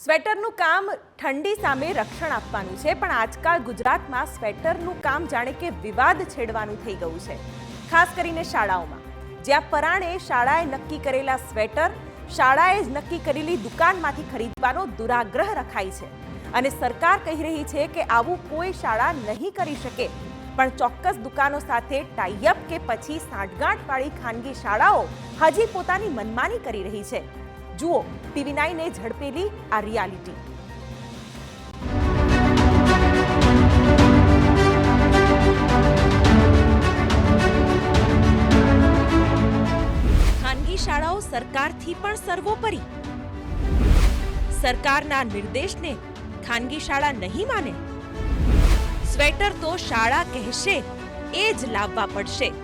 સ્વેટરનું કામ ઠંડી સામે રક્ષણ આપવાનું છે, પણ આજકાલ ગુજરાતમાં સ્વેટરનું કામ જાણે કે વિવાદ છેડવાનું થઈ ગયું છે, ખાસ કરીને શાળાઓમાં, જ્યાં પરાણે શાળાએ નક્કી કરેલા સ્વેટર શાળાએ જ નક્કી કરેલી દુકાનમાંથી ખરીદવાનો દુરાગ્રહ રખાય છે અને સરકાર કહી રહી છે કે આવું કોઈ શાળા નહીં કરી શકે, પણ ચોક્કસ દુકાનો સાથે ટાઈઅપ કે પછી સાંઠગાંઠવાળી ખાનગી શાળાઓ હજી પોતાની મનમાની કરી રહી છે। જુઓ TV9 એ ઝડપેલી આ રિયાલિટી। ખાનગી શાળાઓ સરકારથી પણ સર્વોપરી, સરકારના નિર્દેશને ખાનગી શાળા નહીં માને, સ્વેટર તો શાળા કહેશે એ જ લાવવા પડશે।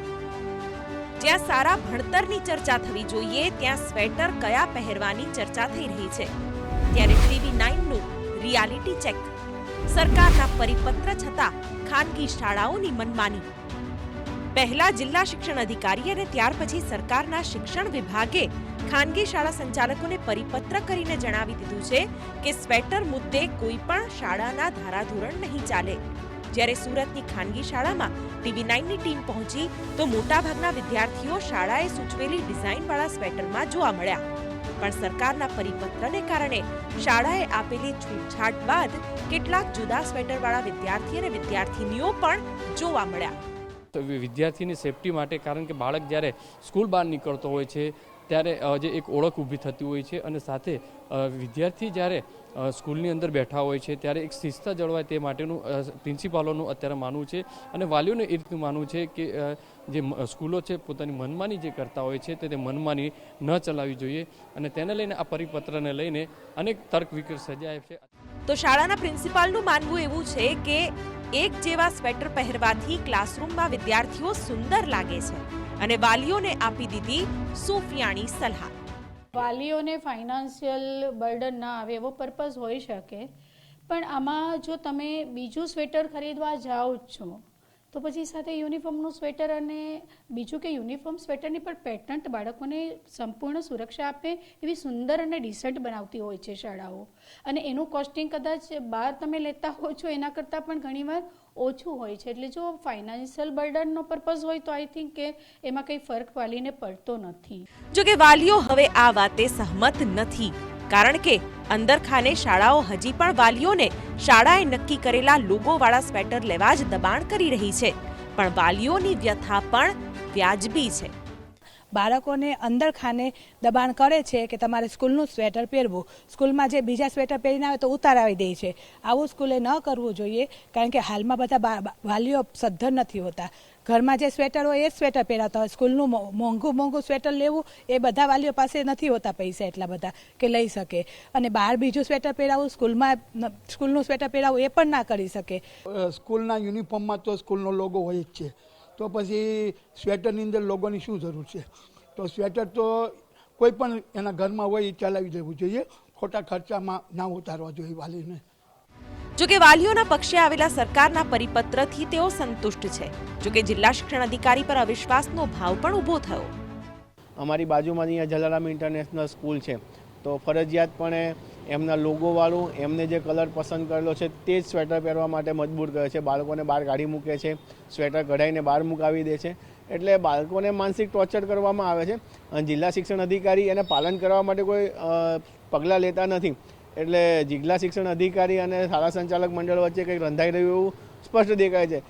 જ્યાં સારા ભણતરની ચર્ચા થવી જોઈએ ત્યાં સ્વેટર કયા પહેરવાની ચર્ચા થઈ રહી છે, ત્યારે TV9નું રિયાલિટી ચેક। સરકારના પરિપત્ર છતાં ખાનગી શાળાઓની મનમાની। પહેલા જિલ્લા શિક્ષણ અધિકારી અને ત્યાર પછી સરકારના શિક્ષણ વિભાગે ખાનગી શાળા સંચાલકોને પરિપત્ર કરીને જણાવી દીધું છે કે સ્વેટર મુદ્દે કોઈ પણ શાળાના ધારાધોરણ નહીં ચાલે। જ્યારે સુરતની ખાનગી શાળામાં TV9ની ટીમ પહોંચી તો મોટાભાગના વિદ્યાર્થીઓ શાળાએ સૂચવેલી ડિઝાઇનવાળા સ્વેટરમાં જોવા મળ્યા, પણ સરકારના પરિપત્રને કારણે શાળાએ આપેલી છૂટછાટ બાદ કેટલાક જુદા સ્વેટરવાળા વિદ્યાર્થી અને વિદ્યાર્થીનીઓ પણ જોવા મળ્યા। વિદ્યાર્થીની સેફટી માટે, કારણ કે બાળક જ્યારે સ્કૂલ બહાર નીકળતો હોય છે ત્યારે જે એક ઓળખ ઊભી થતી હોય છે અને સાથે વિદ્યાર્થી જ્યારે સ્કૂલની અંદર બેઠા હોય છે ત્યારે એક શિસ્ત જળવાય તે માટેનું પ્રિન્સિપાલોનું અત્યારે માનવું છે અને વાલીઓને એ રીતનું માનવું છે કે જે સ્કૂલો છે પોતાની મનમાની જે કરતા હોય છે તે મનમાની ન ચલાવવી જોઈએ અને તેને લઈને આ પરિપત્રને લઈને અનેક તર્ક વિતર્ક સર્જાય છે। તો શાળાના પ્રિન્સિપાલનું માનવું એવું છે કે એક જેવા સ્વેટર પહેરવાથી ક્લાસરૂમમાં વિદ્યાર્થીઓ સુંદર લાગે છે અને વાલીઓને આપી દીધી સૂફિયાણી સલાહ। વાલીઓને ફાઇનાન્શિયલ બર્ડન ના આવે એવો પર્પઝ હોઈ શકે, પણ આમાં જો તમે બીજું સ્વેટર ખરીદવા જાઓ છો તો પછી સાથે યુનિફોર્મનું સ્વેટર અને બીજું કે યુનિફોર્મ સ્વેટરની પણ પેટર્ન બાળકોને સંપૂર્ણ સુરક્ષા આપે એવી સુંદર અને ડિસન્ટ બનાવતી હોય છે શાળાઓ, અને એનું કોસ્ટિંગ કદાચ બહાર તમે લેતા હો છો એના કરતાં પણ ઘણીવાર ઓછું હોય છે। એટલે જો ફાઇનાન્શિયલ બર્ડનનો પર્પઝ હોય તો આઈ થિંક કે એમાં કંઈ ફરક વાલીને પડતો નથી। જો કે વાલીઓ હવે આ વાતે સહમત નથી, કારણ કે અંદરખાને શાળાઓ હજી પણ વાલીઓને શાળાએ નક્કી કરેલા લોગોવાળા સ્વેટર લેવા જ દબાણ કરી રહી છે, પણ વાલીઓની વ્યથા પણ વ્યાજબી છે। બાળકોને અંદર ખાને દબાણ કરે છે કે તમારે સ્કૂલનું સ્વેટર પહેરવું, સ્કૂલમાં જે બીજા સ્વેટર પહેરીને આવે તો ઉતારાવી દે છે। આવું સ્કૂલે ન કરવું જોઈએ, કારણ કે હાલમાં બધા વાલીઓ સદ્ધર નથી હોતા, ઘરમાં જે સ્વેટર હોય એ જ સ્વેટર પહેરાતા હોય, સ્કૂલનું મોંઘું સ્વેટર લેવું એ બધા વાલીઓ પાસે નથી હોતા પૈસા એટલા બધા કે લઈ શકે, અને બહાર બીજું સ્વેટર પહેરાવું, સ્કૂલનું સ્વેટર પહેરાવું એ પણ ના કરી શકે। સ્કૂલના યુનિફોર્મમાં તો સ્કૂલનો લોગો હોય જ છે, તો પછી સ્વેટરની અંદર લોગોની શું જરૂર છે? તો સ્વેટર તો કોઈ પણ એના ઘરમાં હોય એ ચલાવી દેવું જોઈએ, ખોટા ખર્ચામાં ના ઉતારવા જોઈએ વાલીને। જોકે વાલીઓના પક્ષે આવેલા સરકારના પરિપત્રથી તેઓ સંતુષ્ટ છે, જોકે જિલ્લા શિક્ષણ અધિકારી પર અવિશ્વાસનો ભાવ પણ ઊભો થયો। અમારી બાજુમાં અહીંયા જલારામ ઇન્ટરનેશનલ સ્કૂલ છે, તો ફરજિયાતપણે એમના લોગોવાળું એમને જે કલર પસંદ કરેલો છે તે જ સ્વેટર પહેરવા માટે મજબૂર કરે છે, બાળકોને બહાર કાઢી મૂકે છે, સ્વેટર કઢાઈને બહાર મુકાવી દે છે, એટલે બાળકોને માનસિક ટોર્ચર કરવામાં આવે છે અને જિલ્લા શિક્ષણ અધિકારી એને પાલન કરવા માટે કોઈ પગલાં લેતા નથી, એટલે જિલ્લા શિક્ષણ અધિકારી અને શાળા સંચાલક મંડળ વચ્ચે કંઈક રંધાઈ રહ્યું એવું સ્પષ્ટ દેખાય છે।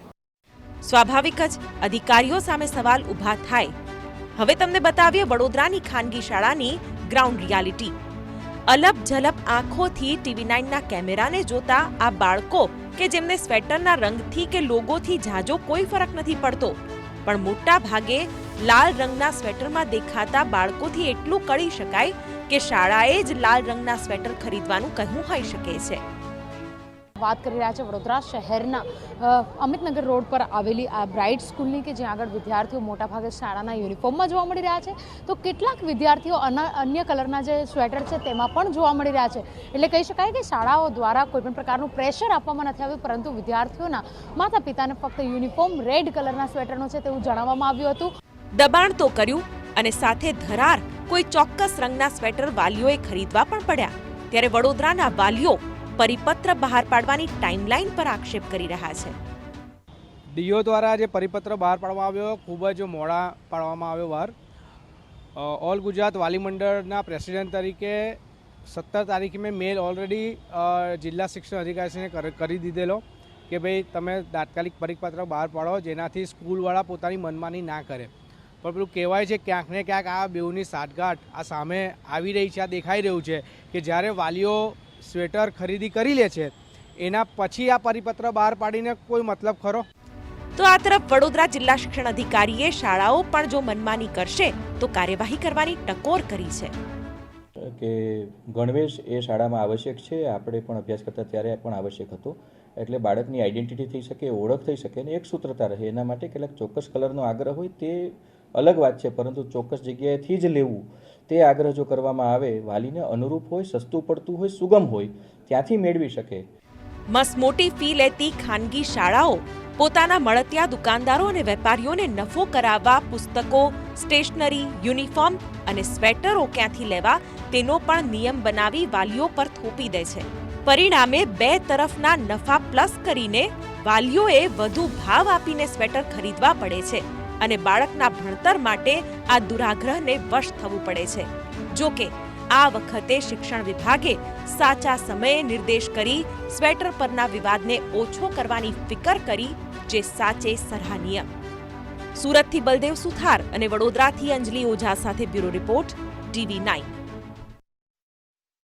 સ્વાભાવિક જ અધિકારીઓ સામે સવાલ ઊભા થાય। હવે તમને બતાવીએ વડોદરાની ખાનગી શાળાની ગ્રાઉન્ડ રિયાલિટી। અલપ ઝલપ આંખોથી TV9ના કેમેરાને જોતા આ બાળકો કે જેમને સ્વેટરના રંગથી કે લોગોથી ઝાઝો કોઈ ફરક નથી પડતો, પણ મોટા ભાગે લાલ રંગના સ્વેટરમાં દેખાતા બાળકોથી એટલું કળી શકાય કે શાળાએ જ લાલ રંગના સ્વેટર ખરીદવાનું કહ્યું હોઈ શકે છે। વાત કરી રહ્યા છે વડોદરા શહેરના અમિતનગર રોડ પર આવેલી આ બ્રાઇટ સ્કૂલની, કે જ્યાં આગળ વિદ્યાર્થીઓ મોટાભાગે શાળાના યુનિફોર્મમાં જોવા મળી રહ્યા છે, તો કેટલાક વિદ્યાર્થીઓ અન્ય કલરના જે સ્વેટર છે તેમાં પણ જોવા મળી રહ્યા છે। એટલે કહી શકાય કે શાળાઓ દ્વારા કોઈપણ પ્રકારનું પ્રેશર આપવામાં નથી આવ્યું, પરંતુ વિદ્યાર્થીઓના માતા પિતાને ફક્ત યુનિફોર્મ રેડ કલરના સ્વેટરનો છે તેવું જણાવવામાં આવ્યું હતું। દબાણ તો કર્યું અને સાથે ધરાર કોઈ ચોક્કસ રંગના સ્વેટર વાલીઓએ ખરીદવા પણ પડ્યા। ત્યારે વડોદરાના વાલીઓ પરિપત્ર બહાર પાડવાની ટાઈમલાઈન પર આક્ષેપ કરી રહ્યા છે. ડીઓ દ્વારા જે પરિપત્ર બહાર પાડવામાં આવ્યો ખૂબ જ મોડા પાડવામાં આવ્યો બહાર. ઓલ ગુજરાત વાલી મંડળના પ્રેસિડેન્ટ તરીકે 17 તારીખે મેં મેલ ઓલરેડી જિલ્લા શિક્ષણ અધિકારીને કરી દીધેલો કે ભાઈ તમે તાત્કાલિક પરિપત્ર બહાર પાડો જેનાથી સ્કૂલવાળા પોતાની મનમાની ના કરે. પણ પેલું કહેવાય છે ક્યાંક ને ક્યાંક આ બેઉની સાઠગાંઠ આ સામે આવી રહી છે, આ દેખાઈ રહ્યું છે કે જ્યારે વાલીઓ સ્વેટર ખરીદી કરી લે છે એના પછી આ પરિપત્ર બહાર પાડીને કોઈ મતલબ ખરો? તો આ તરફ વડોદરા જિલ્લા શિક્ષણ અધિકારીએ શાળાઓ પણ જો મનમાની કરશે તો કાર્યવાહી કરવાની ટકોર કરી છે. કે ગણવેશ એ શાળામાં આવશ્યક છે, આપણે પણ અભ્યાસ કરતા ત્યારે પણ આવશ્યક હતો. એટલે બાળકની આઈડેન્ટિટી થઈ શકે, ઓળખ થઈ શકે અને એક સૂત્રતા રહે એના માટે કેટલાક ચોક્કસ કલરનો આગ્રહ હોય તે અલગ વાત છે, પરંતુ ચોક્કસ જગ્યાએથી જ લેવું તે આગ્રહ જો કરવામાં આવે, વાલીને અનુરૂપ હોય, સસ્તું પડતું હોય, સુગમ હોય, ત્યાંથી મેળવી શકે. મસમોટી ફી લેતી ખાનગી શાળાઓ પોતાના મળતિયા દુકાનદારો અને વેપારીઓને નફો કરાવવા પુસ્તકો, સ્ટેશનરી, યુનિફોર્મ અને સ્વેટરો ક્યાંથી લેવા તેનો પણ નિયમ બનાવી વાલીઓ પર થોપી દે છે. પરિણામે બે તરફના નફા પ્લસ કરીને વાલીઓએ વધુ ભાવ આપીને સ્વેટર ખરીદવા પડે છે અને બાળકના ભણતર માટે આ દુરાગ્રહને વશ થવું પડે છે. જો કે આ વખતે શિક્ષણ વિભાગે સાચા સમયે નિર્દેશ કરી સ્વેટર પરના વિવાદને ઓછો કરવાની ફિકર કરી, જે સાચે સરાહનીય. સુરતથી બલદેવ સુથાર અને વડોદરાથી અંજલિ ઓઝા સાથે બ્યુરો રિપોર્ટ, TV9.